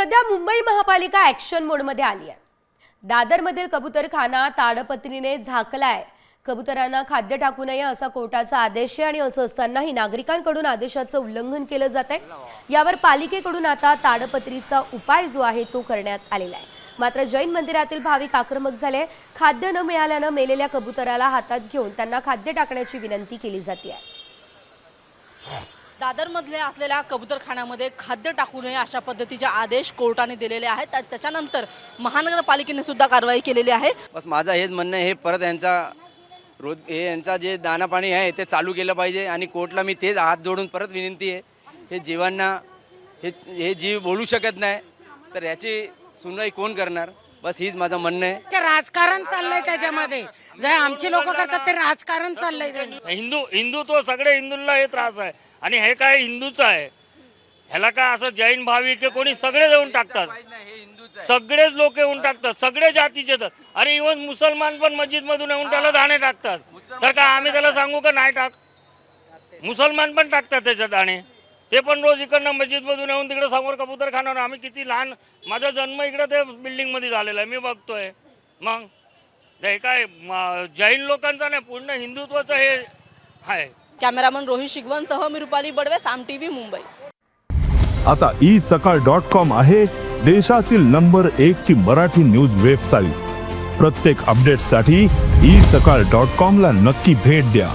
सध्या मुंबई महापालिका ॲक्शन मोडमध्ये आली आहे। दादरमधील कबूतरखाना ताडपत्रीने झाकलाय। कबुतरांना खाद्य टाकू नये असा कोर्टाचा आदेश आहे आणि असं असतानाही नागरिकांकडून आदेशाचं उल्लंघन केलं जात आहे। यावर पालिकेकडून आता ताडपत्रीचा उपाय जो आहे तो करण्यात आलेला आहे। मात्र जैन मंदिरातील भाविक आक्रमक झाले। खाद्य न मिळाल्यानं मेलेल्या कबुतराला हातात घेऊन त्यांना खाद्य टाकण्याची विनंती केली जाते आहे। दादरमधल्या असलेल्या कबूतरखान्यामध्ये खाद्य टाकू नये अशा पद्धतीचे आदेश कोर्टाने दिलेले आहेत। त्याच्यानंतर महानगरपालिकेने सुद्धा कारवाई केलेली आहे। बस माझा हेच म्हणणं हे परत यांचा जे दाना पाणी आहे ते चालू केलं पाहिजे आणि कोर्टला मी तेच हात जोडून परत विनंती आहे, हे जीवांना हे जीव बोलू शकत नाही तर याची सुनवाई कोण करणार? बस हीच माझं म्हणणं आहे। ते राजकारण चाललंय त्याच्यामध्ये, जे आमची लोक करतात ते राजकारण चाललंय। हिंदुत्व सगळे हिंदूंना हे त्रास आहे आणि हे काय हिंदूच आहे, ह्याला काय असं जैन भाविक कोणी सगळे देऊन टाकतात, सगळेच लोक येऊन टाकतात, सगळे जातीचे तर आणि इव्हन मुसलमान पण मस्जिद मधून येऊन त्याला दाणे टाकतात। तर काय आम्ही त्याला सांगू का नाही टाक? मुसलमान पण टाकतात त्याच्यात दाणे, ते पण रोज इकडनं मस्जिद मधून येऊन तिकडे समोर कबूतरखाना। आम्ही किती लहान, माझा जन्म इकडे ते बिल्डिंग मध्ये झालेला आहे, मी बघतोय। मग हे काय जैन लोकांचा नाही, पूर्ण हिंदुत्वाचं हे आहे। कॅमेरामन रोहित शिगवणसह मी रुपाली बडवे, साम टीव्ही, मुंबई। आता isakal.com आहे देशातील नंबर 1 ची मराठी न्यूज वेबसाईट। प्रत्येक अपडेटसाठी isakal.com ला नक्की भेट द्या।